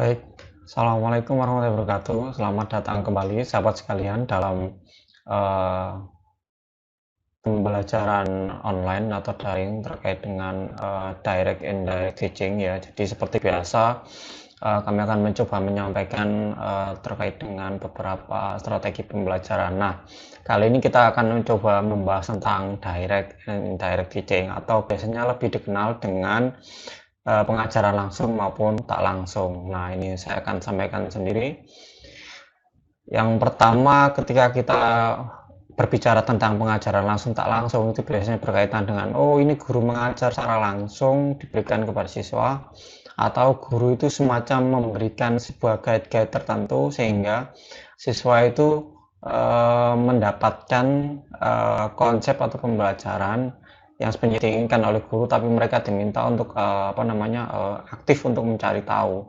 Baik, Assalamualaikum warahmatullahi wabarakatuh. Selamat datang kembali sahabat sekalian dalam eh, pembelajaran online atau daring terkait dengan direct and indirect teaching ya. Jadi seperti biasa kami akan mencoba menyampaikan terkait dengan beberapa strategi pembelajaran. Nah, kali ini kita akan mencoba membahas tentang direct and indirect teaching atau biasanya lebih dikenal dengan pengajaran langsung maupun tak langsung. Nah, ini saya akan sampaikan sendiri. Yang pertama, ketika kita berbicara tentang pengajaran langsung tak langsung, itu biasanya berkaitan dengan, oh ini guru mengajar secara langsung diberikan kepada siswa, atau guru itu semacam memberikan sebuah guide-guide tertentu sehingga siswa itu mendapatkan konsep atau pembelajaran yang sebenarnya diinginkan oleh guru, tapi mereka diminta untuk aktif untuk mencari tahu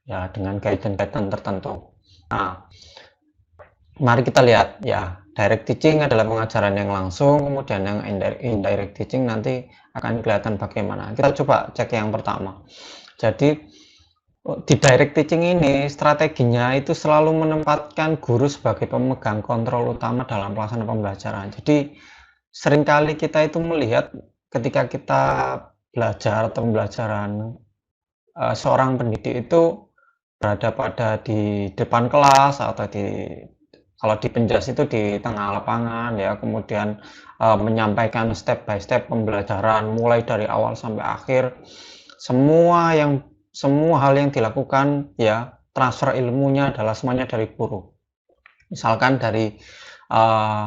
ya dengan guidance-guidance tertentu. Nah, mari kita lihat ya, direct teaching adalah pengajaran yang langsung, kemudian yang indirect teaching nanti akan kelihatan bagaimana. Kita coba cek yang pertama. Jadi di direct teaching ini strateginya itu selalu menempatkan guru sebagai pemegang kontrol utama dalam pelaksanaan pembelajaran. Jadi seringkali kita itu melihat ketika kita belajar atau pembelajaran seorang pendidik itu berada pada di depan kelas atau kalau di penjas itu di tengah lapangan ya, kemudian menyampaikan step by step pembelajaran mulai dari awal sampai akhir, semua hal yang dilakukan ya, transfer ilmunya adalah semuanya dari guru. Misalkan dari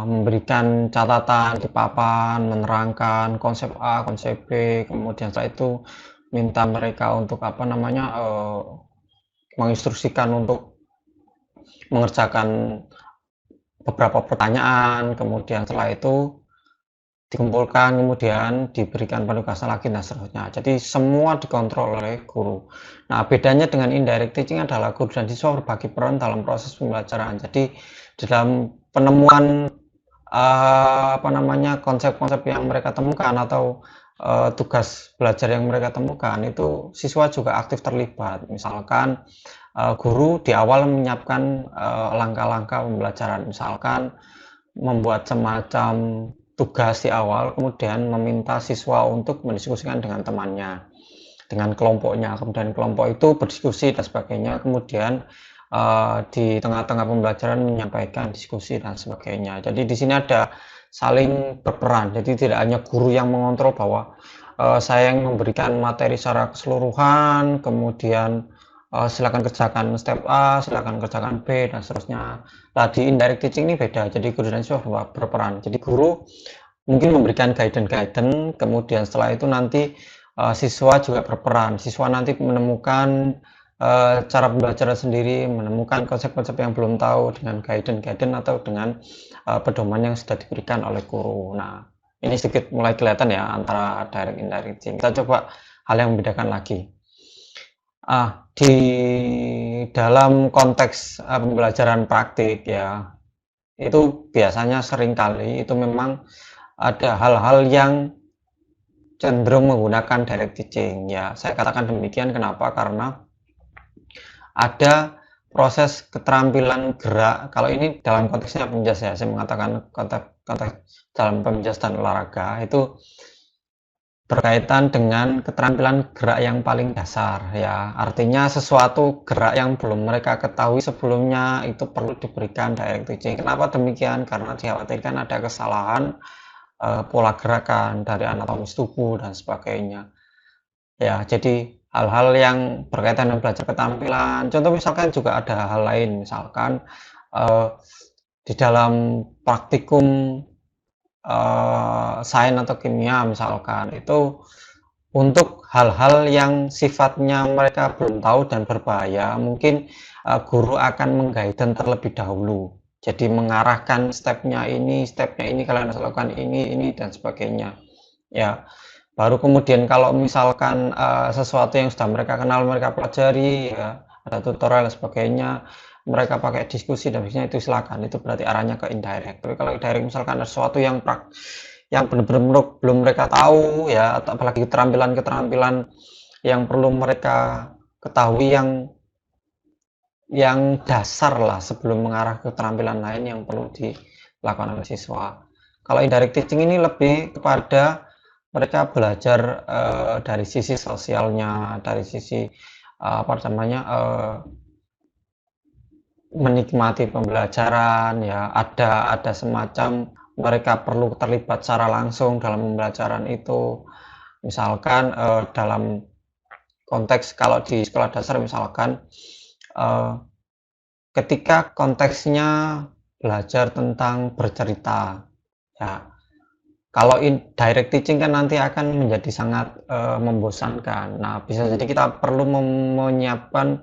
memberikan catatan di papan, menerangkan konsep A, konsep B, kemudian setelah itu minta mereka untuk menginstruksikan untuk mengerjakan beberapa pertanyaan, kemudian setelah itu dikumpulkan, kemudian diberikan penugasan lagi dan seterusnya. Jadi semua dikontrol oleh guru. Nah, bedanya dengan indirect teaching adalah guru dan siswa berbagi peran dalam proses pembelajaran. Jadi dalam penemuan konsep-konsep yang mereka temukan atau tugas belajar yang mereka temukan itu siswa juga aktif terlibat. Misalkan guru di awal menyiapkan langkah-langkah pembelajaran, misalkan membuat semacam tugas di awal, kemudian meminta siswa untuk mendiskusikan dengan temannya, dengan kelompoknya, kemudian kelompok itu berdiskusi dan sebagainya, kemudian di tengah-tengah pembelajaran menyampaikan diskusi dan sebagainya. Jadi di sini ada saling berperan, jadi tidak hanya guru yang mengontrol bahwa saya yang memberikan materi secara keseluruhan, kemudian silakan kerjakan step A, silakan kerjakan B, dan seterusnya. Nah, di indirect teaching ini beda, jadi guru dan siswa berperan. Jadi guru mungkin memberikan guidance, kemudian setelah itu nanti siswa juga berperan. Siswa nanti menemukan cara pembelajaran sendiri, menemukan konsep-konsep yang belum tahu dengan guidance atau dengan pedoman yang sudah diberikan oleh guru. Nah, ini sedikit mulai kelihatan ya antara direct indirect teaching. Kita coba hal yang membedakan lagi. Di dalam konteks pembelajaran praktik ya, itu biasanya seringkali itu memang ada hal-hal yang cenderung menggunakan direct teaching ya. Saya katakan demikian kenapa? Karena ada proses keterampilan gerak. Kalau ini dalam konteksnya penjas ya, saya mengatakan konteks dalam penjas dan olahraga itu berkaitan dengan keterampilan gerak yang paling dasar ya, artinya sesuatu gerak yang belum mereka ketahui sebelumnya itu perlu diberikan direct teaching. Kenapa demikian? Karena dikhawatirkan ada kesalahan pola gerakan dari anatomis tubuh dan sebagainya ya. Jadi hal-hal yang berkaitan dengan belajar keterampilan, contoh misalkan juga ada hal lain, misalkan di dalam praktikum sains atau kimia misalkan, itu untuk hal-hal yang sifatnya mereka belum tahu dan berbahaya, mungkin guru akan mengguidance terlebih dahulu, jadi mengarahkan stepnya ini kalian harus lakukan ini dan sebagainya ya. Baru kemudian kalau misalkan sesuatu yang sudah mereka kenal, mereka pelajari ya, ada tutorial dan sebagainya, mereka pakai diskusi dan bisnya, itu silakan, itu berarti arahnya ke indirect. Tapi kalau indirect misalkan ada sesuatu yang benar-benar belum mereka tahu ya, atau apalagi keterampilan yang perlu mereka ketahui yang yang dasar lah sebelum mengarah ke keterampilan lain yang perlu dilakukan oleh siswa. Kalau indirect teaching ini lebih kepada mereka belajar dari sisi sosialnya, dari sisi apa namanya menikmati pembelajaran ya, ada semacam mereka perlu terlibat secara langsung dalam pembelajaran itu. Misalkan dalam konteks kalau di sekolah dasar misalkan eh, ketika konteksnya belajar tentang bercerita ya, kalau direct teaching kan nanti akan menjadi sangat membosankan. Nah, bisa jadi kita perlu menyiapkan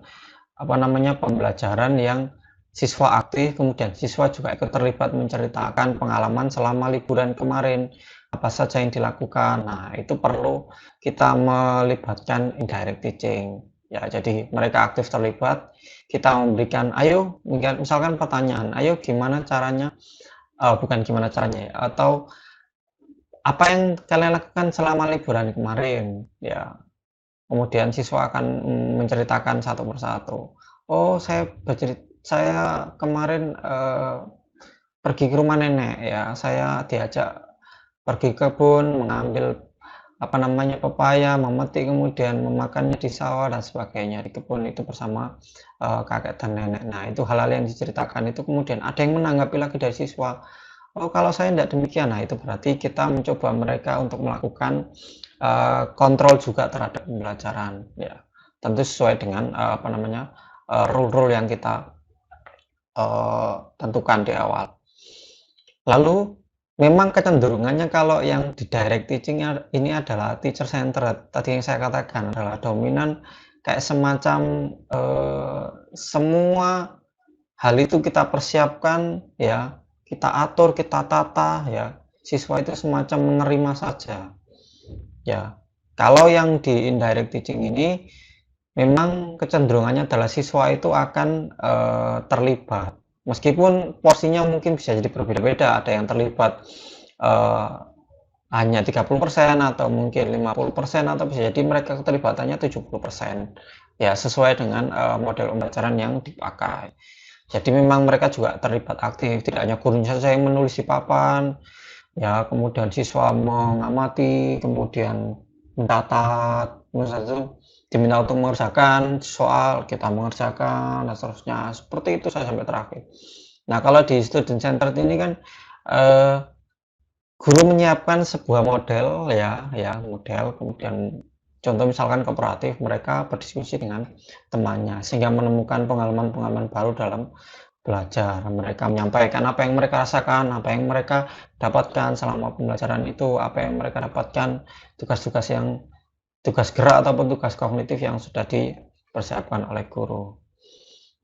apa namanya pembelajaran yang siswa aktif, kemudian siswa juga ikut terlibat menceritakan pengalaman selama liburan kemarin, apa saja yang dilakukan. Nah, itu perlu kita melibatkan indirect teaching. Ya, jadi mereka aktif terlibat, kita memberikan, ayo, misalkan pertanyaan, ayo gimana caranya, bukan gimana caranya ya, atau apa yang kalian lakukan selama liburan kemarin, ya. Kemudian siswa akan menceritakan satu persatu. Oh, saya kemarin pergi ke rumah nenek ya. Saya diajak pergi ke kebun, mengambil apa namanya pepaya, memetik kemudian memakannya di sawah dan sebagainya di kebun itu bersama kakek dan nenek. Nah, itu hal-hal yang diceritakan itu kemudian ada yang menanggapi lagi dari siswa. Oh, kalau saya tidak demikian. Nah, itu berarti kita mencoba mereka untuk melakukan kontrol juga terhadap pembelajaran ya, tentu sesuai dengan apa namanya rule-rule yang kita tentukan di awal. Lalu memang kecenderungannya kalau yang di direct teaching ini adalah teacher centered, tadi yang saya katakan adalah dominan kayak semacam semua hal itu kita persiapkan ya, kita atur, kita tata ya, siswa itu semacam menerima saja ya. Kalau yang di indirect teaching ini memang kecenderungannya adalah siswa itu akan terlibat. Meskipun porsinya mungkin bisa jadi berbeda-beda, ada yang terlibat eh, hanya 30% atau mungkin 50% atau bisa jadi mereka keterlibatannya 70%. Ya, sesuai dengan model pembelajaran yang dipakai. Jadi memang mereka juga terlibat aktif, tidak hanya gurunya saja yang menulis di papan, ya kemudian siswa mengamati, kemudian mencatat, misalnya diminta untuk mengerjakan soal, kita mengerjakan dan seterusnya, seperti itu saya sampai terakhir. Nah, kalau di student center ini kan eh, guru menyiapkan sebuah model ya model, kemudian contoh misalkan kooperatif, mereka berdiskusi dengan temannya sehingga menemukan pengalaman-pengalaman baru dalam belajar. Mereka menyampaikan apa yang mereka rasakan, apa yang mereka dapatkan selama pembelajaran itu, apa yang mereka dapatkan, tugas gerak ataupun tugas kognitif yang sudah dipersiapkan oleh guru.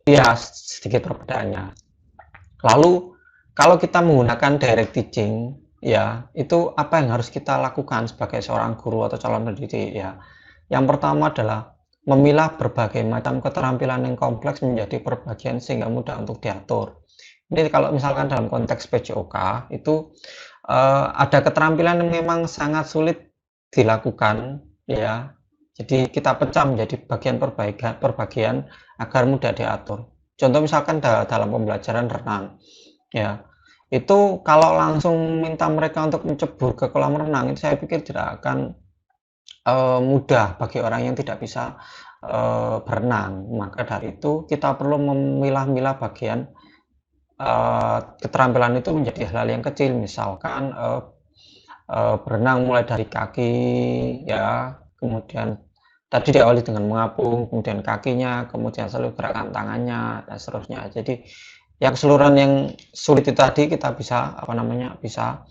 Ya, sedikit perbedaannya. Lalu kalau kita menggunakan direct teaching, ya itu apa yang harus kita lakukan sebagai seorang guru atau calon pendidik ya. Yang pertama adalah memilah berbagai macam keterampilan yang kompleks menjadi perbagian sehingga mudah untuk diatur. Ini kalau misalkan dalam konteks PJOK itu ada keterampilan yang memang sangat sulit dilakukan ya. Jadi kita pecah menjadi perbagian agar mudah diatur. Contoh misalkan dalam pembelajaran renang ya. Itu kalau langsung minta mereka untuk mencebur ke kolam renang itu saya pikir tidak akan mudah bagi orang yang tidak bisa berenang. Maka dari itu kita perlu memilah-milah bagian keterampilan itu menjadi hal-hal yang kecil, misalkan berenang mulai dari kaki ya, kemudian tadi diawali dengan mengapung, kemudian kakinya, kemudian seluruh gerakan tangannya dan seterusnya. Jadi yang keseluruhan yang sulit itu tadi kita bisa apa namanya bisa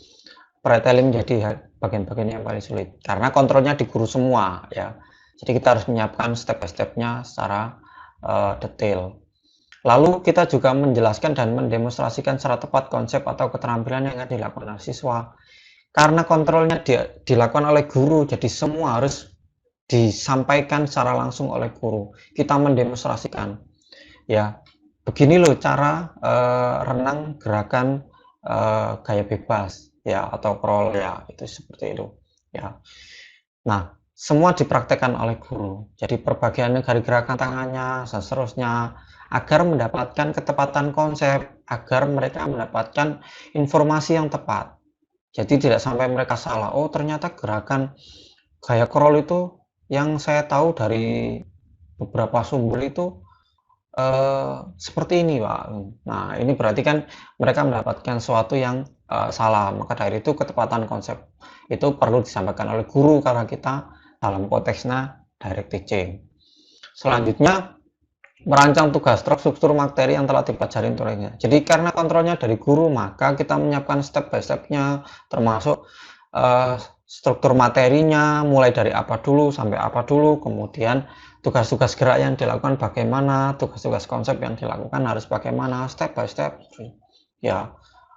pretelling menjadi bagian-bagian yang paling sulit karena kontrolnya di guru semua ya. Jadi kita harus menyiapkan step by stepnya secara detail. Lalu kita juga menjelaskan dan mendemonstrasikan secara tepat konsep atau keterampilan yang akan dilakukan oleh siswa. Karena kontrolnya dilakukan oleh guru, jadi semua harus disampaikan secara langsung oleh guru. Kita mendemonstrasikan, ya begini loh cara renang gerakan gaya bebas, ya atau crawl ya itu seperti itu, ya. Nah, semua dipraktekkan oleh guru. Jadi perbagian dari gerakan tangannya, seterusnya, agar mendapatkan ketepatan konsep, agar mereka mendapatkan informasi yang tepat. Jadi tidak sampai mereka salah, oh ternyata gerakan gaya crawl itu yang saya tahu dari beberapa sumber itu seperti ini Pak. Nah ini berarti kan mereka mendapatkan sesuatu yang salah, maka dari itu ketepatan konsep itu perlu disampaikan oleh guru karena kita dalam konteksnya direct teaching. Selanjutnya, merancang tugas struktur materi yang telah dipelajari tutornya. Jadi karena kontrolnya dari guru, maka kita menyiapkan step by step-nya, termasuk struktur materinya, mulai dari apa dulu sampai apa dulu, kemudian tugas-tugas gerak yang dilakukan bagaimana, tugas-tugas konsep yang dilakukan harus bagaimana, step by step. Ya,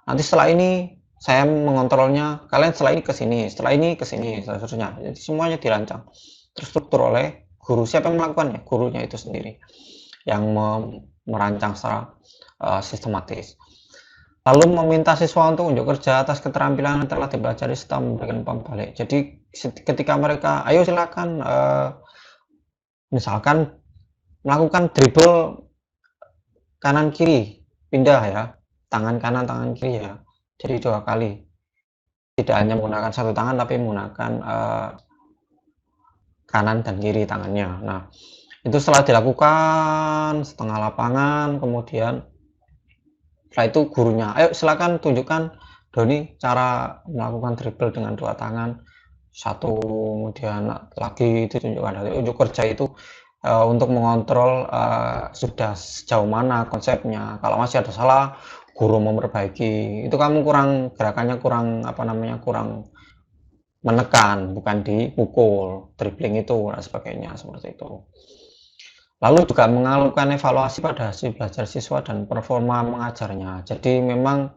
nanti setelah ini saya mengontrolnya, kalian setelah ini ke sini, setelah ini ke sini, seterusnya. Jadi semuanya dirancang, terstruktur oleh guru. Siapa yang melakukannya? Gurunya itu sendiri yang merancang secara sistematis. Lalu meminta siswa untuk unjuk kerja atas keterampilan yang telah dipelajari serta memberikan umpan balik. Jadi ketika mereka, ayo silakan misalkan melakukan dribble kanan kiri, pindah ya, tangan kanan tangan kiri ya. Jadi 2 kali. Tidak hanya menggunakan satu tangan tapi menggunakan kanan dan kiri tangannya. Nah, itu setelah dilakukan setengah lapangan, kemudian setelah itu gurunya, ayo silakan tunjukkan Doni cara melakukan dribble dengan 2 tangan, satu, kemudian lagi itu tunjukkan. Dari unjuk kerja itu untuk mengontrol sudah sejauh mana konsepnya. Kalau masih ada salah, guru memperbaiki. Itu kamu kurang gerakannya, kurang apa namanya, kurang menekan, bukan dipukul, dribbling itu dan sebagainya seperti itu. Lalu juga melakukan evaluasi pada hasil belajar siswa dan performa mengajarnya. Jadi memang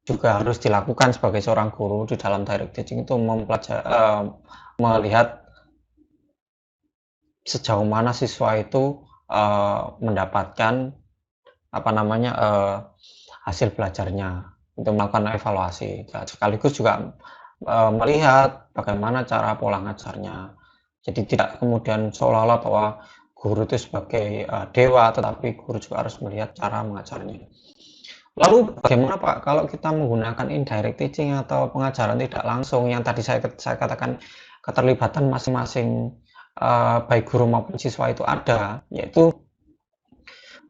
juga harus dilakukan sebagai seorang guru di dalam direct teaching itu melihat sejauh mana siswa itu mendapatkan apa namanya hasil belajarnya, untuk melakukan evaluasi. Sekaligus juga melihat bagaimana cara pola ngajarnya. Jadi tidak kemudian seolah-olah bahwa guru itu sebagai dewa, tetapi guru juga harus melihat cara mengajarnya. Lalu bagaimana Pak kalau kita menggunakan indirect teaching atau pengajaran tidak langsung yang tadi saya katakan keterlibatan masing-masing baik guru maupun siswa itu ada, yaitu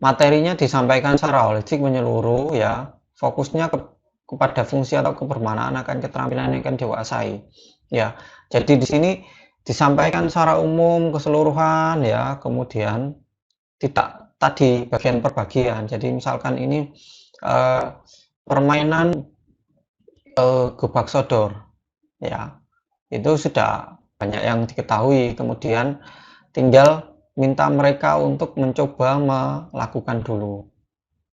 materinya disampaikan secara holistik menyeluruh ya, fokusnya kepada fungsi atau kebermanfaatan akan keterampilan yang akan dikuasai. Ya, jadi di sini disampaikan secara umum keseluruhan ya, kemudian tidak tadi bagian perbagian. Jadi misalkan ini permainan gebak sodor ya, itu sudah banyak yang diketahui, kemudian tinggal minta mereka untuk mencoba melakukan dulu,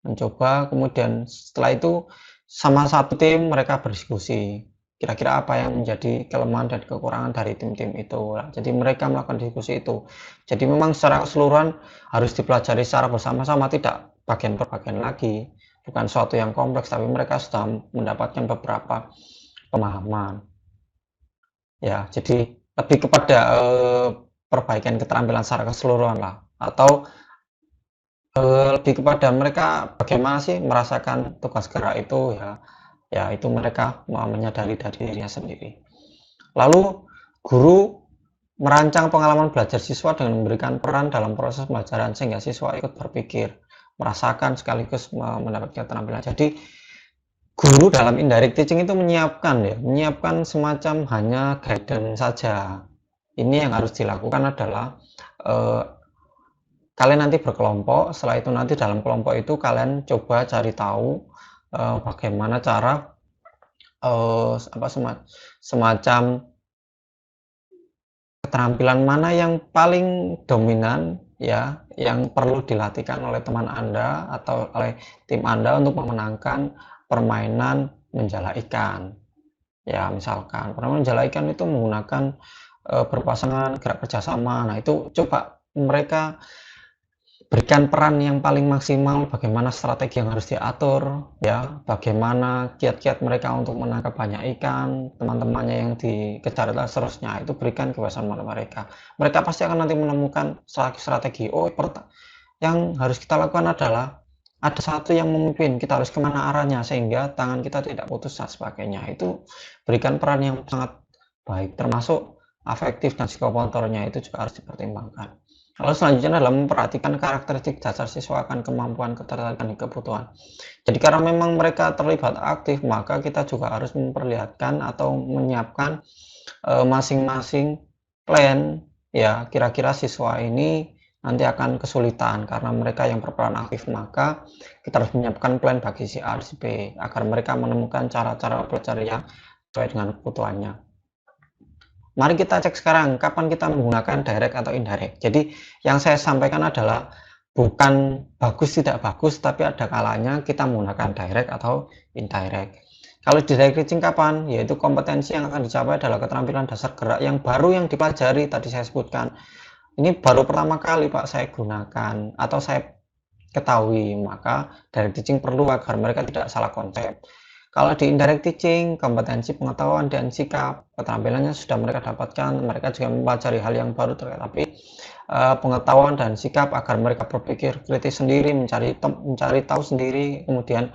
mencoba, kemudian setelah itu sama satu tim mereka berdiskusi kira-kira apa yang menjadi kelemahan dan kekurangan dari tim-tim itu. Jadi mereka melakukan diskusi itu. Jadi memang secara keseluruhan harus dipelajari secara bersama-sama, tidak bagian per bagian lagi, bukan suatu yang kompleks, tapi mereka sudah mendapatkan beberapa pemahaman ya. Jadi lebih kepada perbaikan keterampilan secara keseluruhan lah, atau lebih kepada mereka bagaimana sih merasakan tugas gerak itu ya. Ya itu mereka menyadari dari dirinya sendiri. Lalu guru merancang pengalaman belajar siswa dengan memberikan peran dalam proses pembelajaran sehingga siswa ikut berpikir, merasakan sekaligus mendapatkan keterampilan. Jadi guru dalam indirect teaching itu menyiapkan semacam hanya guidance saja. Ini yang harus dilakukan adalah kalian nanti berkelompok, setelah itu nanti dalam kelompok itu kalian coba cari tahu bagaimana cara semacam keterampilan mana yang paling dominan ya, yang perlu dilatihkan oleh teman Anda atau oleh tim Anda untuk memenangkan permainan menjala ikan. Ya, misalkan permainan menjala ikan itu menggunakan berpasangan, gerak kerjasama. Nah, itu coba mereka berikan peran yang paling maksimal, bagaimana strategi yang harus diatur ya, bagaimana kiat-kiat mereka untuk menangkap banyak ikan, teman-temannya yang dikejar dan seterusnya. Itu berikan kebebasan pada mereka. Mereka pasti akan nanti menemukan strategi. Oh, yang harus kita lakukan adalah ada satu yang memimpin, kita harus kemana arahnya sehingga tangan kita tidak putus dan sebagainya. Itu berikan peran yang sangat baik, termasuk afektif dan psikomotornya itu juga harus dipertimbangkan. Lalu selanjutnya adalah memperhatikan karakteristik dasar siswa akan kemampuan, ketertarikan, dan kebutuhan. Jadi karena memang mereka terlibat aktif, maka kita juga harus memperlihatkan atau menyiapkan masing-masing plan ya, kira-kira siswa ini nanti akan kesulitan karena mereka yang berperan aktif, maka kita harus menyiapkan plan bagi si A, si B agar mereka menemukan cara-cara belajar yang sesuai dengan kebutuhannya. Mari kita cek sekarang kapan kita menggunakan direct atau indirect. Jadi yang saya sampaikan adalah bukan bagus tidak bagus, tapi ada kalanya kita menggunakan direct atau indirect. Kalau direct teaching kapan? Yaitu kompetensi yang akan dicapai adalah keterampilan dasar gerak yang baru yang dipelajari tadi saya sebutkan. Ini baru pertama kali Pak saya gunakan atau saya ketahui, maka direct teaching perlu agar mereka tidak salah konsep. Kalau di indirect teaching, kompetensi pengetahuan dan sikap, keterampilannya sudah mereka dapatkan, mereka juga mempelajari hal yang baru, tetapi pengetahuan dan sikap agar mereka berpikir kritis sendiri, mencari tahu sendiri, kemudian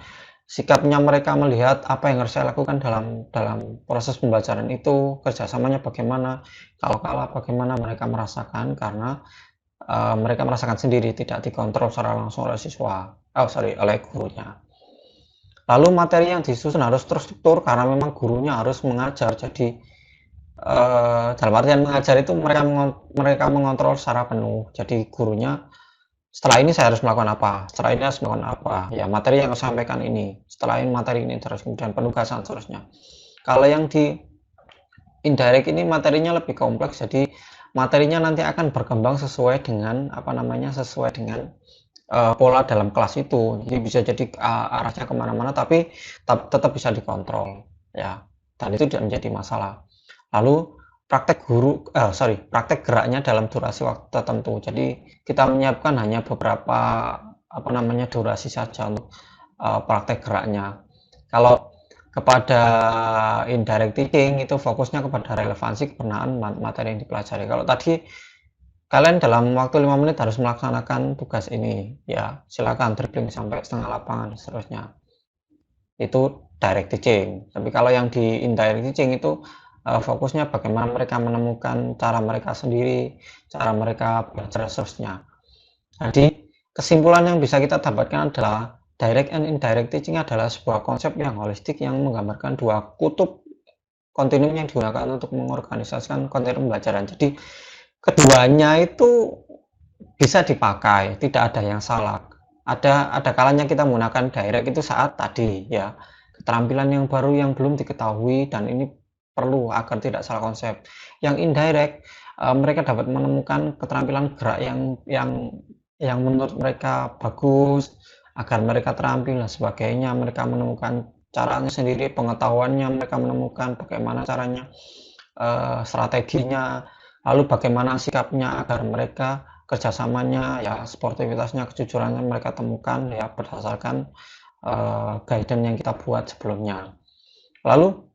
sikapnya mereka melihat apa yang harus saya lakukan dalam proses pembelajaran itu, kerjasamanya bagaimana, kalau kalah bagaimana mereka merasakan, karena mereka merasakan sendiri, tidak dikontrol secara langsung oleh oleh gurunya. Lalu materi yang disusun harus terstruktur karena memang gurunya harus mengajar. Jadi dalam artian mengajar itu mereka mengontrol secara penuh. Jadi gurunya setelah ini saya harus melakukan apa, setelah ini harus melakukan apa. Ya materi yang saya sampaikan ini, setelah ini materi ini terus kemudian penugasan seterusnya. Kalau yang di indirect ini materinya lebih kompleks, jadi materinya nanti akan berkembang sesuai dengan sesuai dengan pola dalam kelas itu. Jadi bisa jadi arahnya kemana-mana, tapi tetap bisa dikontrol ya, dan itu tidak menjadi masalah. Lalu praktek geraknya dalam durasi waktu tertentu. Jadi kita menyiapkan hanya beberapa durasi saja untuk praktek geraknya. Kalau kepada indirect teaching itu fokusnya kepada relevansi kebenaran materi yang dipelajari. Kalau tadi kalian dalam waktu 5 menit harus melaksanakan tugas ini, ya silakan dribbling sampai setengah lapangan seterusnya. Itu direct teaching. Tapi kalau yang di indirect teaching itu fokusnya bagaimana mereka menemukan cara mereka sendiri, cara mereka belajar seterusnya. Jadi kesimpulan yang bisa kita dapatkan adalah direct and indirect teaching adalah sebuah konsep yang holistik yang menggambarkan dua kutub kontinum yang digunakan untuk mengorganisasikan konten pembelajaran. Jadi keduanya itu bisa dipakai, tidak ada yang salah. Ada kalanya kita menggunakan direct itu saat tadi ya, keterampilan yang baru yang belum diketahui dan ini perlu agar tidak salah konsep. Yang indirect mereka dapat menemukan keterampilan gerak yang menurut mereka bagus agar mereka terampil dan sebagainya. Mereka menemukan caranya sendiri, pengetahuannya mereka menemukan bagaimana caranya, strateginya, lalu bagaimana sikapnya agar mereka kerjasamanya ya, sportivitasnya, kejujurannya mereka temukan ya berdasarkan guidance yang kita buat sebelumnya. Lalu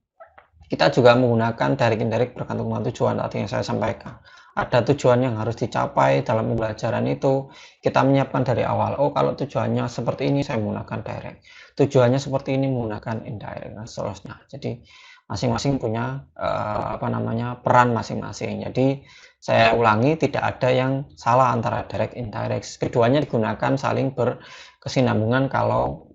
kita juga menggunakan direct indirect bergantung dengan tujuan tadi yang saya sampaikan. Ada tujuan yang harus dicapai dalam pembelajaran itu, kita menyiapkan dari awal. Oh, kalau tujuannya seperti ini saya menggunakan direct, tujuannya seperti ini menggunakan indirect dan seterusnya. Jadi masing-masing punya peran masing-masing. Jadi saya ulangi, tidak ada yang salah antara direct indirect. Keduanya digunakan saling berkesinambungan kalau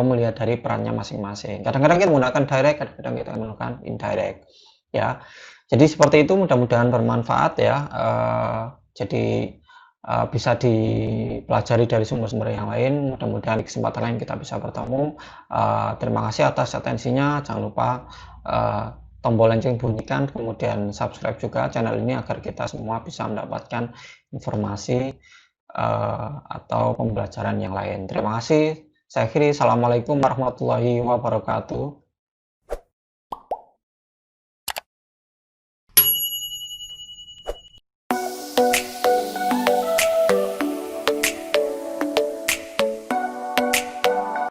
melihat dari perannya masing-masing. Kadang-kadang kita menggunakan direct, kadang-kadang kita menggunakan indirect ya. Jadi seperti itu, mudah-mudahan bermanfaat ya. Jadi bisa dipelajari dari sumber-sumber yang lain. Mudah-mudahan di kesempatan lain kita bisa bertemu. Terima kasih atas atensinya. Jangan lupa tombol lonceng bunyikan, kemudian subscribe juga channel ini agar kita semua bisa mendapatkan informasi atau pembelajaran yang lain. Terima kasih. Saya akhiri. Assalamualaikum warahmatullahi wabarakatuh.